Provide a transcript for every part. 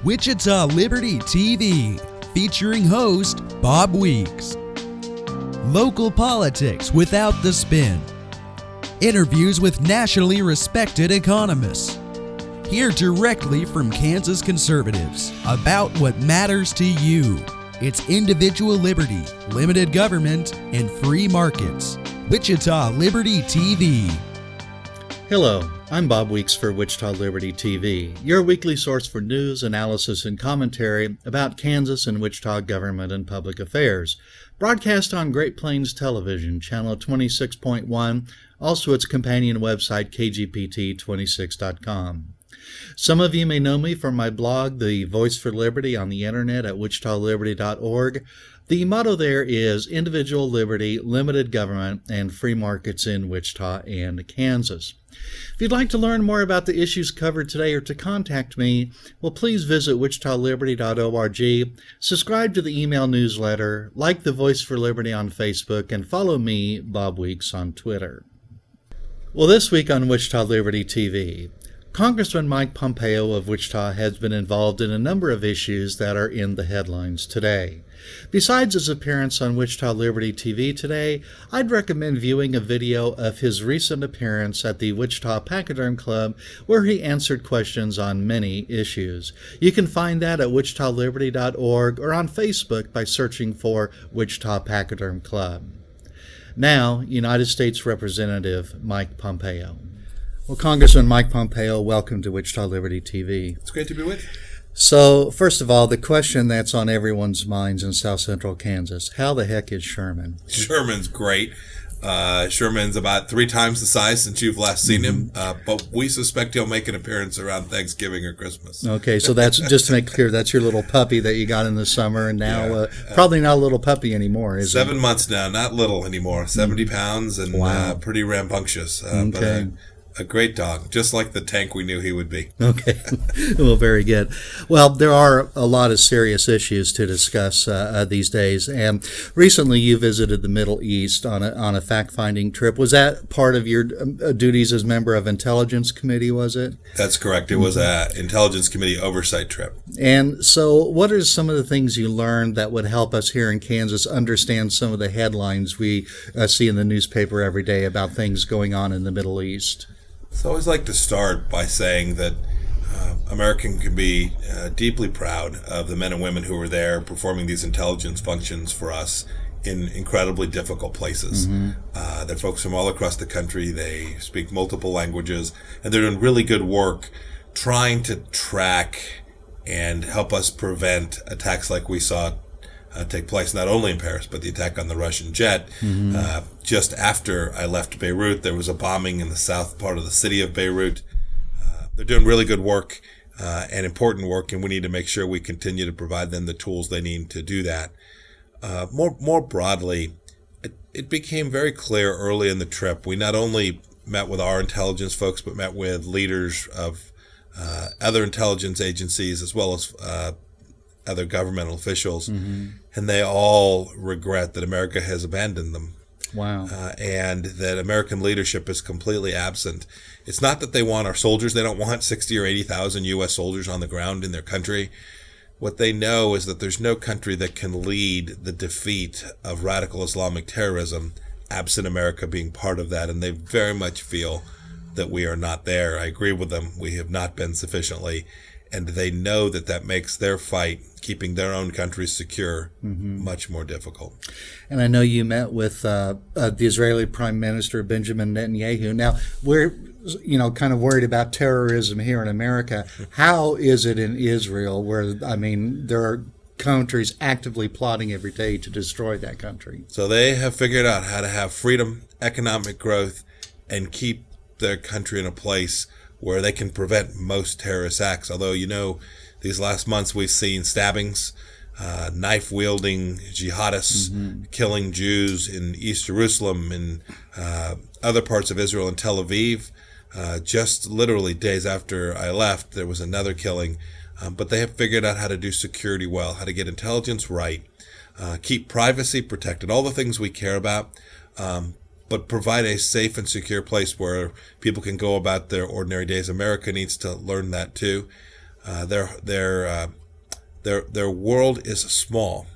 Wichita Liberty TV, featuring host Bob Weeks. Local politics without the spin. Interviews with nationally respected economists. Hear directly from Kansas conservatives about what matters to you. It's individual liberty, limited government, and free markets. Wichita Liberty TV. Hello, I'm Bob Weeks for Wichita Liberty TV, your weekly source for news, analysis, and commentary about Kansas and Wichita government and public affairs. Broadcast on Great Plains Television, channel 26.1, also its companion website, kgpt26.com. Some of you may know me from my blog, The Voice for Liberty, on the internet at wichitaliberty.org. The motto there is individual liberty, limited government, and free markets in Wichita and Kansas. If you'd like to learn more about the issues covered today or to contact me, well, please visit wichitaliberty.org, subscribe to the email newsletter, like The Voice for Liberty on Facebook, and follow me, Bob Weeks, on Twitter. Well, this week on Wichita Liberty TV, Congressman Mike Pompeo of Wichita has been involved in a number of issues that are in the headlines today. Besides his appearance on Wichita Liberty TV today, I'd recommend viewing a video of his recent appearance at the Wichita Pachyderm Club, where he answered questions on many issues. You can find that at wichitaliberty.org or on Facebook by searching for Wichita Pachyderm Club. Now, United States Representative Mike Pompeo. Well, Congressman Mike Pompeo, welcome to Wichita Liberty TV. It's great to be with you. So, first of all, the question that's on everyone's minds in South Central Kansas, how the heck is Sherman? Sherman's great. Sherman's about 3 times the size since you've last seen him, but we suspect he'll make an appearance around Thanksgiving or Christmas. Okay, so that's, just to make clear, that's your little puppy that you got in the summer, and now probably not a little puppy anymore, is it? 7 months now, not little anymore, 70 pounds and wow. Pretty rambunctious. Okay. But a great dog, just like the tank we knew he would be. Okay, well, very good. Well, there are a lot of serious issues to discuss these days, and recently you visited the Middle East on a fact-finding trip. Was that part of your duties as member of Intelligence Committee, was it? That's correct. It was an Intelligence Committee oversight trip. And so what are some of the things you learned that would help us here in Kansas understand some of the headlines we see in the newspaper every day about things going on in the Middle East? So I always like to start by saying that American can be deeply proud of the men and women who were there performing these intelligence functions for us in incredibly difficult places. They're folks from all across the country. They speak multiple languages, and they're doing really good work trying to track and help us prevent attacks like we saw take place not only in Paris, but the attack on the Russian jet. Just after I left Beirut, there was a bombing in the south part of the city of Beirut. They're doing really good work and important work, and we need to make sure we continue to provide them the tools they need to do that. More broadly, it became very clear early in the trip. We not only met with our intelligence folks, but met with leaders of other intelligence agencies as well as other governmental officials, and they all regret that America has abandoned them. Wow. And that American leadership is completely absent. It's not that they want our soldiers. They don't want 60 or 80,000 U.S. soldiers on the ground in their country. What they know is that there's no country that can lead the defeat of radical Islamic terrorism absent America being part of that, and they very much feel that we are not there. I agree with them. We have not been sufficiently, and they know that that makes their fight, keeping their own country secure, much more difficult. And I know you met with the Israeli Prime Minister Benjamin Netanyahu. Now, we're kind of worried about terrorism here in America. How is it in Israel, where, I mean, there are countries actively plotting every day to destroy that country? So they have figured out how to have freedom, economic growth, and keep their country in a place where they can prevent most terrorist acts. Although, these last months we've seen stabbings, knife-wielding jihadists killing Jews in East Jerusalem and other parts of Israel and Tel Aviv. Just literally days after I left, there was another killing. But they have figured out how to do security well, how to get intelligence right, keep privacy protected, all the things we care about, but provide a safe and secure place where people can go about their ordinary days. America needs to learn that too. Their world is small,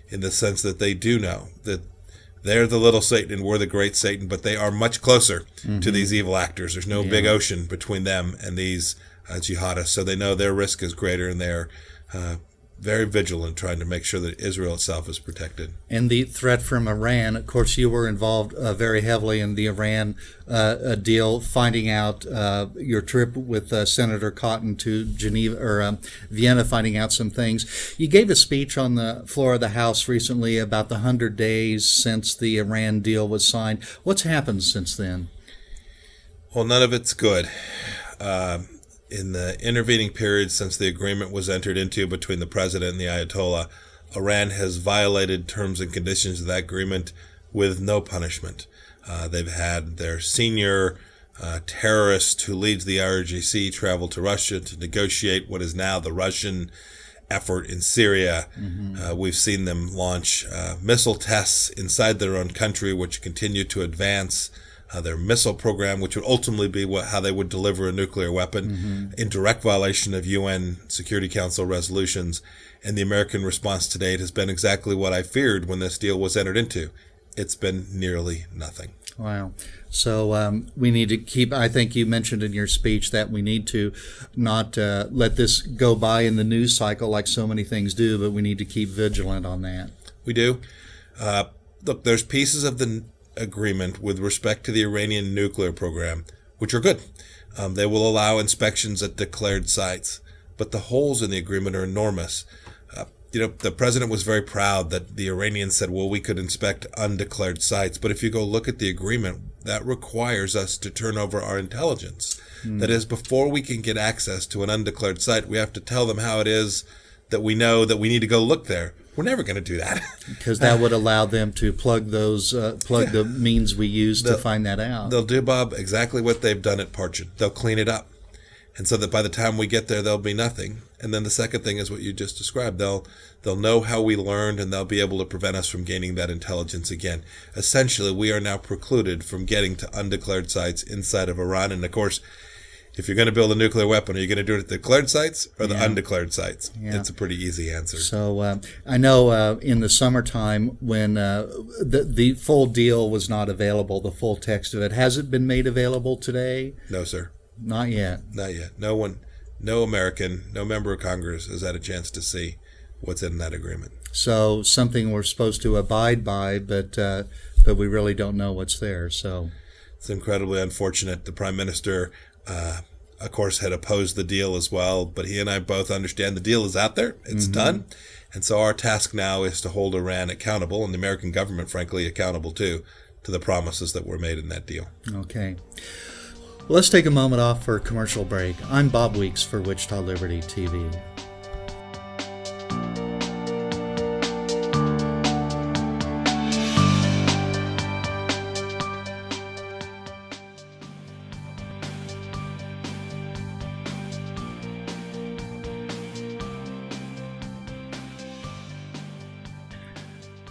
in the sense that they do know that they're the little Satan and we're the great Satan, but they are much closer to these evil actors. There's no big ocean between them and these jihadists, so they know their risk is greater, and they're very vigilant trying to make sure that Israel itself is protected. And the threat from Iran, of course, you were involved very heavily in the Iran deal, finding out your trip with Senator Cotton to Geneva or Vienna, finding out some things. You gave a speech on the floor of the House recently about the 100 days since the Iran deal was signed. What's happened since then? Well, none of it's good. In the intervening period since the agreement was entered into between the president and the Ayatollah, Iran has violated terms and conditions of that agreement with no punishment. They've had their senior terrorist who leads the IRGC travel to Russia to negotiate what is now the Russian effort in Syria. We've seen them launch missile tests inside their own country, which continue to advance their missile program, which would ultimately be how they would deliver a nuclear weapon, in direct violation of UN Security Council resolutions. And the American response to date has been exactly what I feared when this deal was entered into. It's been nearly nothing. Wow. So we need to keep, I think you mentioned in your speech that we need to not let this go by in the news cycle like so many things do, but we need to keep vigilant on that. We do. Look, there's pieces of the agreement with respect to the Iranian nuclear program, which are good. They will allow inspections at declared sites, but the holes in the agreement are enormous. The president was very proud that the Iranians said, well, we could inspect undeclared sites. But if you go look at the agreement, that requires us to turn over our intelligence. That is, before we can get access to an undeclared site, we have to tell them how it is that we know that we need to go look there. We're never going to do that. Because that would allow them to plug the means we use to find that out. They'll do, Bob, exactly what they've done at Parchin. They'll clean it up. And so that by the time we get there, there'll be nothing. And then the second thing is what you just described. They'll know how we learned, and they'll be able to prevent us from gaining that intelligence again. Essentially, we are now precluded from getting to undeclared sites inside of Iran. And of course, if you're going to build a nuclear weapon, are you going to do it at the declared sites or the undeclared sites? It's a pretty easy answer. So I know in the summertime when the full deal was not available, the full text of it, has it been made available today? No, sir. Not yet. Not yet. No one, no American, no member of Congress has had a chance to see what's in that agreement. So something we're supposed to abide by, but we really don't know what's there. So it's incredibly unfortunate. The Prime Minister, of course, had opposed the deal as well, but he and I both understand the deal is out there. It's done. And so our task now is to hold Iran accountable, and the American government, frankly, accountable too, to the promises that were made in that deal. Okay. Well, let's take a moment off for a commercial break. I'm Bob Weeks for Wichita Liberty TV.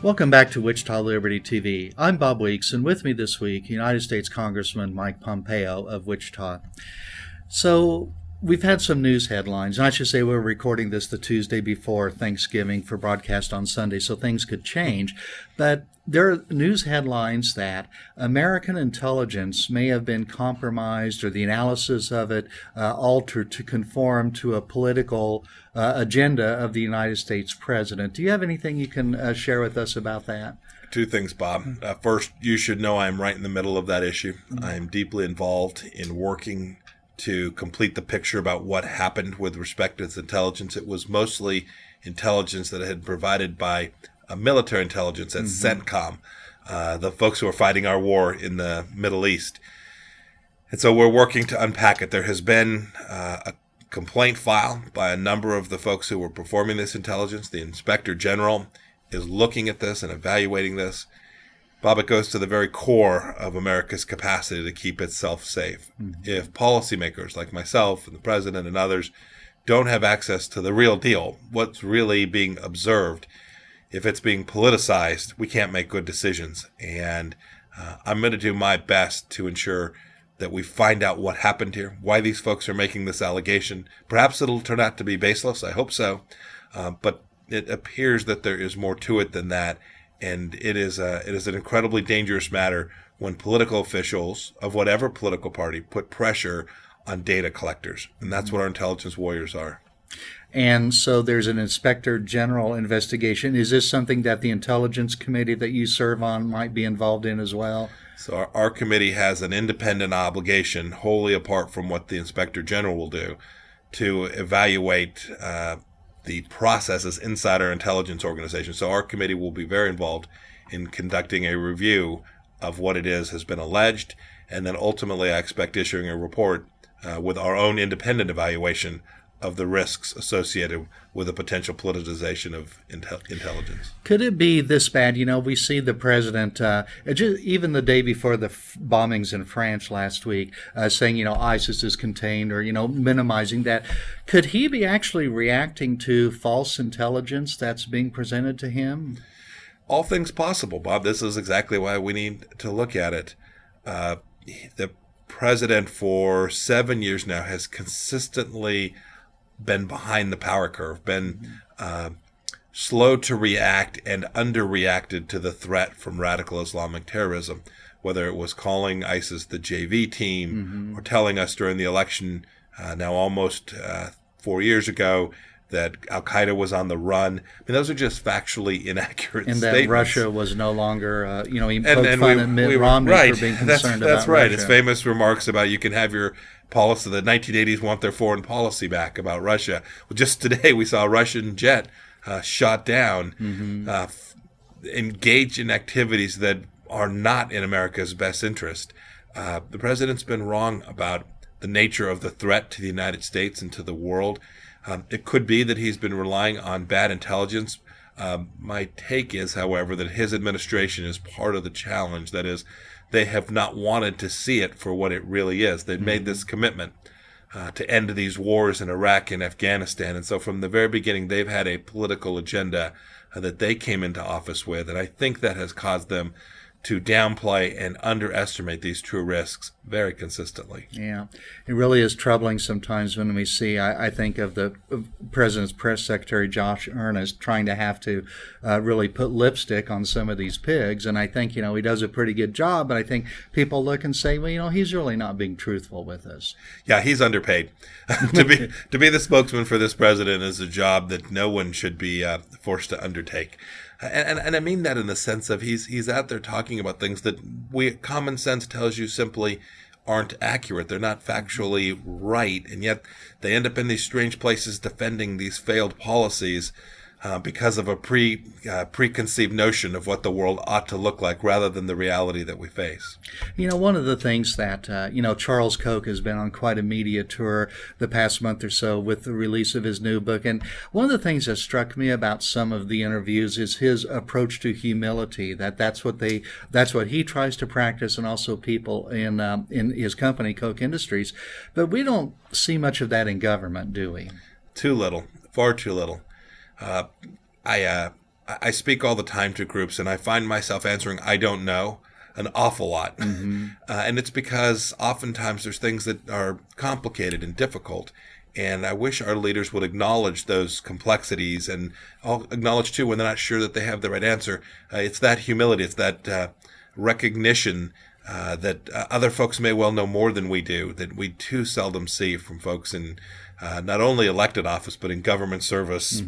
Welcome back to Wichita Liberty TV. I'm Bob Weeks, and with me this week, United States Congressman Mike Pompeo of Wichita. So we've had some news headlines, and I should say we're recording this the Tuesday before Thanksgiving for broadcast on Sunday, so things could change. But there are news headlines that American intelligence may have been compromised, or the analysis of it altered to conform to a political agenda of the United States president. Do you have anything you can share with us about that? Two things, Bob. First, you should know I'm right in the middle of that issue. I'm deeply involved in working to complete the picture about what happened with respect to its intelligence. It was mostly intelligence that had provided by military intelligence at CENTCOM, the folks who are fighting our war in the Middle East. And so we're working to unpack it. There has been a complaint filed by a number of the folks who were performing this intelligence. The Inspector General is looking at this and evaluating this. Bob, it goes to the very core of America's capacity to keep itself safe. If policymakers like myself and the president and others don't have access to the real deal, what's really being observed, if it's being politicized, we can't make good decisions. And I'm going to do my best to ensure that we find out what happened here, why these folks are making this allegation. Perhaps it'll turn out to be baseless. I hope so. But it appears that there is more to it than that. And it is an incredibly dangerous matter when political officials of whatever political party put pressure on data collectors. And that's what our intelligence warriors are. And so there's an inspector general investigation. Is this something that the intelligence committee that you serve on might be involved in as well? So our committee has an independent obligation, wholly apart from what the inspector general will do, to evaluate the processes inside our intelligence organization. So our committee will be very involved in conducting a review of what it is has been alleged, and then ultimately I expect issuing a report with our own independent evaluation of the risks associated with a potential politicization of intelligence. Could it be this bad? You know, we see the president, even the day before the bombings in France last week, saying, you know, ISIS is contained, or, you know, minimizing that. Could he be actually reacting to false intelligence that's being presented to him? All things possible, Bob. This is exactly why we need to look at it. The president for 7 years now has consistently been behind the power curve, been slow to react and underreacted to the threat from radical Islamic terrorism, whether it was calling ISIS the JV team or telling us during the election now almost 4 years ago that al-Qaeda was on the run. I mean, those are just factually inaccurate and statements. And that Russia was no longer, you know, he poked fun at Mitt Romney for being concerned about That's right. Russia. His famous remarks about you can have your policy, the 1980s want their foreign policy back about Russia. Well, just today we saw a Russian jet shot down, engaged in activities that are not in America's best interest. The president's been wrong about the nature of the threat to the United States and to the world. It could be that he's been relying on bad intelligence. My take is, however, that his administration is part of the challenge. That is, they have not wanted to see it for what it really is. They've made this commitment to end these wars in Iraq and Afghanistan. And so from the very beginning, they've had a political agenda that they came into office with. And I think that has caused them to downplay and underestimate these true risks very consistently. Yeah, it really is troubling sometimes when we see, I think of the President's press secretary, Josh Earnest, trying to have to really put lipstick on some of these pigs. And I think, you know, he does a pretty good job, but I think people look and say, well, you know, he's really not being truthful with us. Yeah, he's underpaid. to be the spokesman for this president is a job that no one should be forced to undertake. And I mean that in the sense of he's out there talking about things that common sense tells you simply aren't accurate. They're not factually right, and yet they end up in these strange places defending these failed policies because of a preconceived notion of what the world ought to look like rather than the reality that we face. You know, one of the things that, you know, Charles Koch has been on quite a media tour the past month or so with the release of his new book. And one of the things that struck me about some of the interviews is his approach to humility, that's what he tries to practice, and also people in his company, Koch Industries. But we don't see much of that in government, do we? Too little, far too little. I speak all the time to groups, and I find myself answering "I don't know" an awful lot, and it's because oftentimes there's things that are complicated and difficult, and I wish our leaders would acknowledge those complexities, and I'll acknowledge too when they're not sure that they have the right answer. It's that humility, it's that recognition that other folks may well know more than we do, that we too seldom see from folks in not only elected office, but in government service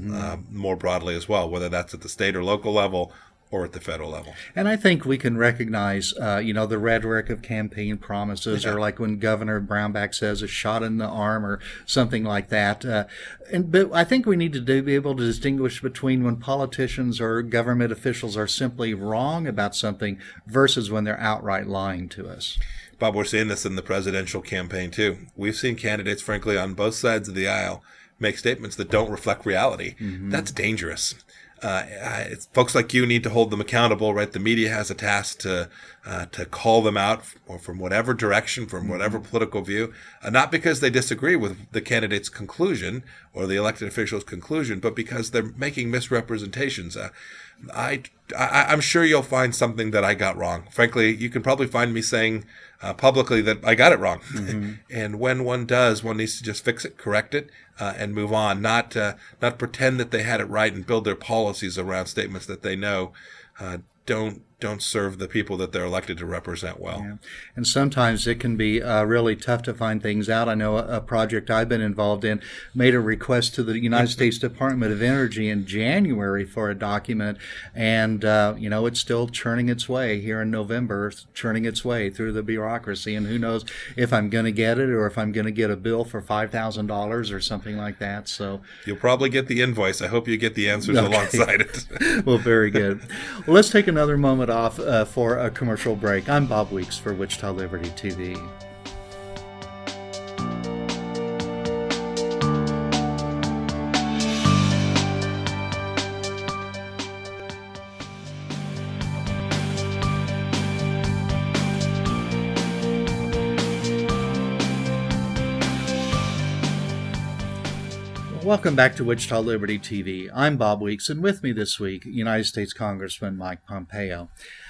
more broadly as well, whether that's at the state or local level or at the federal level. And I think we can recognize, you know, the rhetoric of campaign promises, or like when Governor Brownback says a shot in the arm or something like that. But I think we need to be able to distinguish between when politicians or government officials are simply wrong about something versus when they're outright lying to us. Bob, we're seeing this in the presidential campaign, too. We've seen candidates, frankly, on both sides of the aisle make statements that don't reflect reality. That's dangerous. It's folks like you need to hold them accountable, right? The media has a task to call them out from whatever direction, from whatever political view, not because they disagree with the candidate's conclusion or the elected official's conclusion, but because they're making misrepresentations. I'm sure you'll find something that I got wrong. Frankly, you can probably find me saying publicly that I got it wrong. And when one does, one needs to just fix it, correct it, and move on. Not pretend that they had it right and build their policies around statements that they know don't serve the people that they're elected to represent well. Yeah. And sometimes it can be really tough to find things out. I know a project I've been involved in made a request to the United States Department of Energy in January for a document, and it's still churning its way here in November, churning its way through the bureaucracy, and who knows if I'm going to get it or if I'm going to get a bill for $5,000 or something like that. So you'll probably get the invoice. I hope you get the answers alongside it. Well, very good. Well, let's take another moment off for a commercial break. I'm Bob Weeks for Wichita Liberty TV. Welcome back to Wichita Liberty TV. I'm Bob Weeks, and with me this week, United States Congressman Mike Pompeo.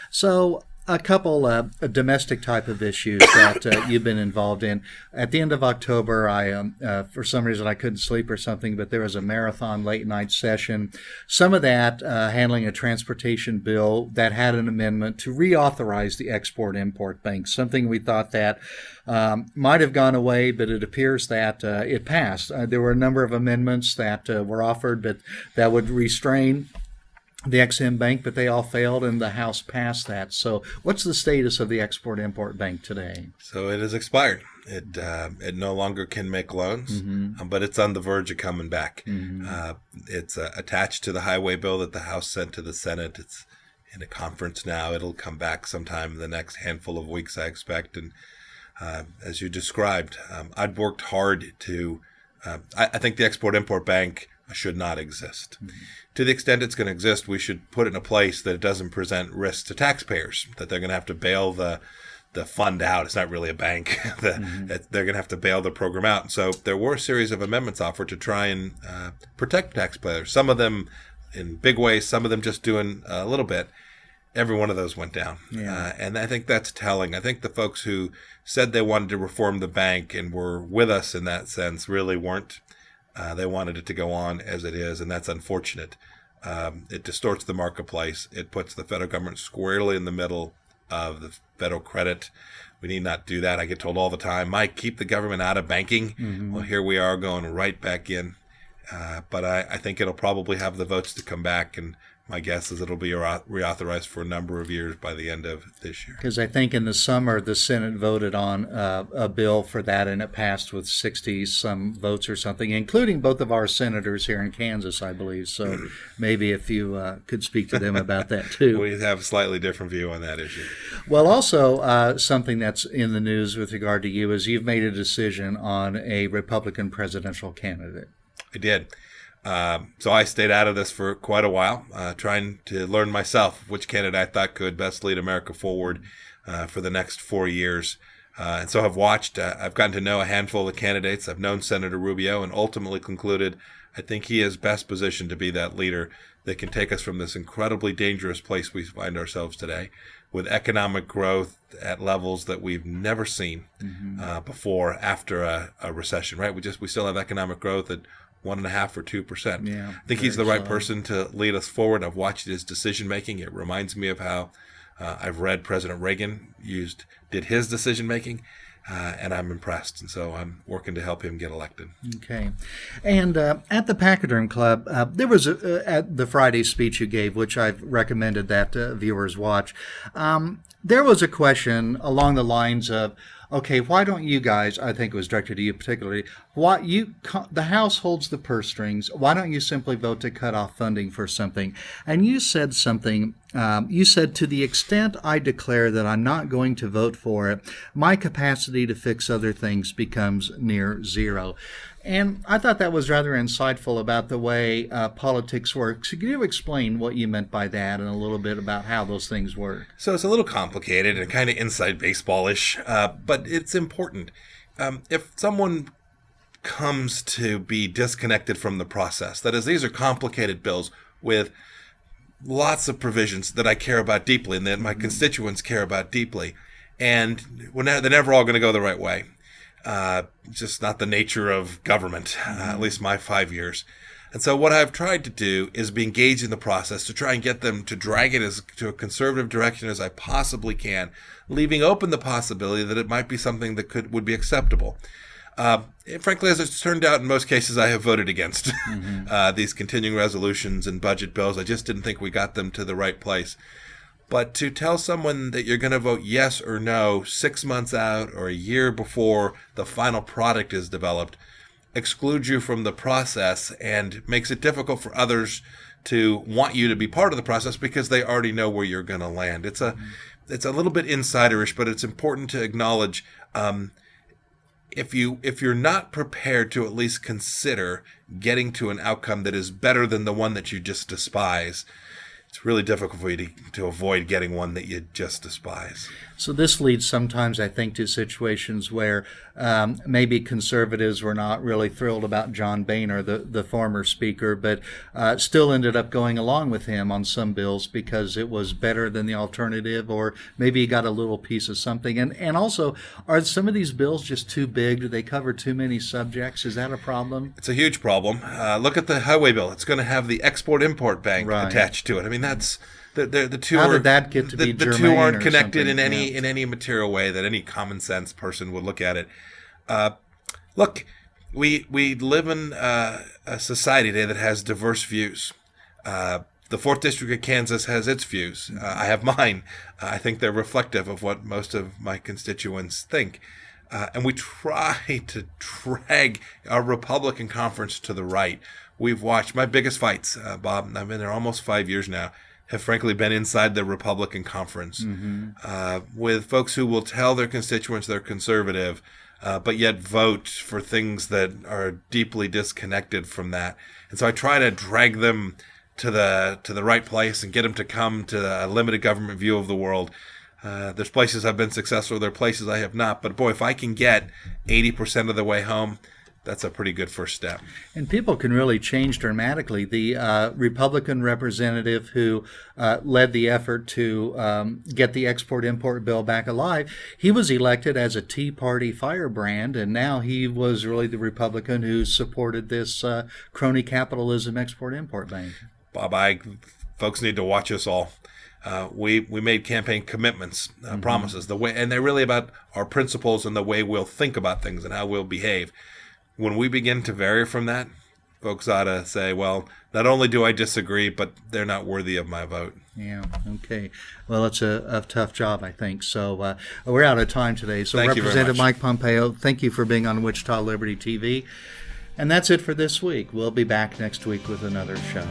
So, a couple domestic type of issues that you've been involved in. At the end of October, I for some reason I couldn't sleep or something, but there was a marathon late night session. Some of that handling a transportation bill that had an amendment to reauthorize the Export-Import Bank, something we thought that might have gone away, but it appears that it passed. There were a number of amendments that were offered, but that would restrain the Ex-Im Bank, but they all failed, and the House passed that. So what's the status of the Export-Import Bank today? So it has expired. It no longer can make loans, but it's on the verge of coming back. It's attached to the highway bill that the House sent to the Senate. It's in a conference now. It'll come back sometime in the next handful of weeks, I expect. And as you described, I'd worked hard to I think the Export-Import Bank should not exist. To the extent it's going to exist, we should put it in a place that it doesn't present risk to taxpayers, that they're going to have to bail the fund out. It's not really a bank. They're going to have to bail the program out. And so there were a series of amendments offered to try and protect taxpayers, some of them in big ways, some of them just doing a little bit. Every one of those went down. And I think that's telling. I think the folks who said they wanted to reform the bank and were with us in that sense really weren't. They wanted it to go on as it is, and that's unfortunate. It distorts the marketplace. It puts the federal government squarely in the middle of the federal credit. We need not do that. I get told all the time, Mike, keep the government out of banking. Well, here we are going right back in. But I think it'll probably have the votes to come back, and my guess is it'll be reauthorized for a number of years by the end of this year. Because I think in the summer the Senate voted on a bill for that, and it passed with 60-some votes or something, including both of our senators here in Kansas, I believe. So maybe if you could speak to them about that too. We have a slightly different view on that issue. Well, also something that's in the news with regard to you is you've made a decision on a Republican presidential candidate. I did. So I stayed out of this for quite a while, trying to learn myself which candidate I thought could best lead America forward for the next 4 years. And so I've watched, I've gotten to know a handful of candidates. I've known Senator Rubio and ultimately concluded I think he is best positioned to be that leader that can take us from this incredibly dangerous place we find ourselves today, with economic growth at levels that we've never seen before after a recession, right? We still have economic growth at 1.5% or 2%. Yeah, I think he's the right person to lead us forward. I've watched his decision making. It reminds me of how I've read President Reagan did his decision making, and I'm impressed. And so I'm working to help him get elected. Okay. And at the Pachyderm Club, there was at the Friday speech you gave, which I've recommended that viewers watch. There was a question along the lines of, okay, why don't you guys, I think it was directed to you particularly, the House holds the purse strings, why don't you simply vote to cut off funding for something? And you said something, you said, to the extent I declare that I'm not going to vote for it, my capacity to fix other things becomes near zero. And I thought that was rather insightful about the way politics works. Could you explain what you meant by that and a little bit about how those things work? So it's a little complicated and kind of inside baseball-ish, but it's important. If someone comes to be disconnected from the process, that is, these are complicated bills with lots of provisions that I care about deeply and that my constituents care about deeply, and they're never all going to go the right way. Just not the nature of government, at least my 5 years. And so what I've tried to do is be engaged in the process to try and get them to drag it to a conservative direction as I possibly can, leaving open the possibility that it might be something that would be acceptable. Frankly, as it's turned out, in most cases, I have voted against these continuing resolutions and budget bills. I just didn't think we got them to the right place. But to tell someone that you're going to vote yes or no 6 months out or a year before the final product is developed excludes you from the process and makes it difficult for others to want you to be part of the process because they already know where you're going to land. It's a little bit insiderish, but it's important to acknowledge if you're not prepared to at least consider getting to an outcome that is better than the one that you just despise, it's really difficult for you to avoid getting one that you just despise. So this leads sometimes, I think, to situations where maybe conservatives were not really thrilled about John Boehner, the former speaker, but still ended up going along with him on some bills because it was better than the alternative, or maybe he got a little piece of something. And also, are some of these bills just too big? Do they cover too many subjects? Is that a problem? It's a huge problem. Look at the highway bill. It's going to have the Export-Import Bank attached to it. I mean, that's the two. How did that get to be the two aren't connected in any material way that any common sense person would look at it. Look, we live in a society today that has diverse views. The 4th District of Kansas has its views. I have mine. I think they're reflective of what most of my constituents think. And we try to drag our Republican conference to the right. We've watched my biggest fights, Bob, I've been there almost 5 years now, have frankly been inside the Republican conference with folks who will tell their constituents they're conservative, but yet vote for things that are deeply disconnected from that. And so I try to drag them to the right place and get them to come to a limited government view of the world. There's places I've been successful, there are places I have not. But boy, if I can get 80% of the way home, that's a pretty good first step. And people can really change dramatically. The Republican representative who led the effort to get the export-import bill back alive, he was elected as a Tea Party firebrand, and now he was really the Republican who supported this crony capitalism export-import bank. Bob, folks need to watch us all. We made campaign commitments, promises, and they're really about our principles and the way we'll think about things and how we'll behave. When we begin to vary from that, folks ought to say, well, not only do I disagree, but they're not worthy of my vote. Yeah, okay. Well, it's a tough job, I think. So we're out of time today. So thank Representative Mike Pompeo, thank you for being on Wichita Liberty TV. And that's it for this week. We'll be back next week with another show.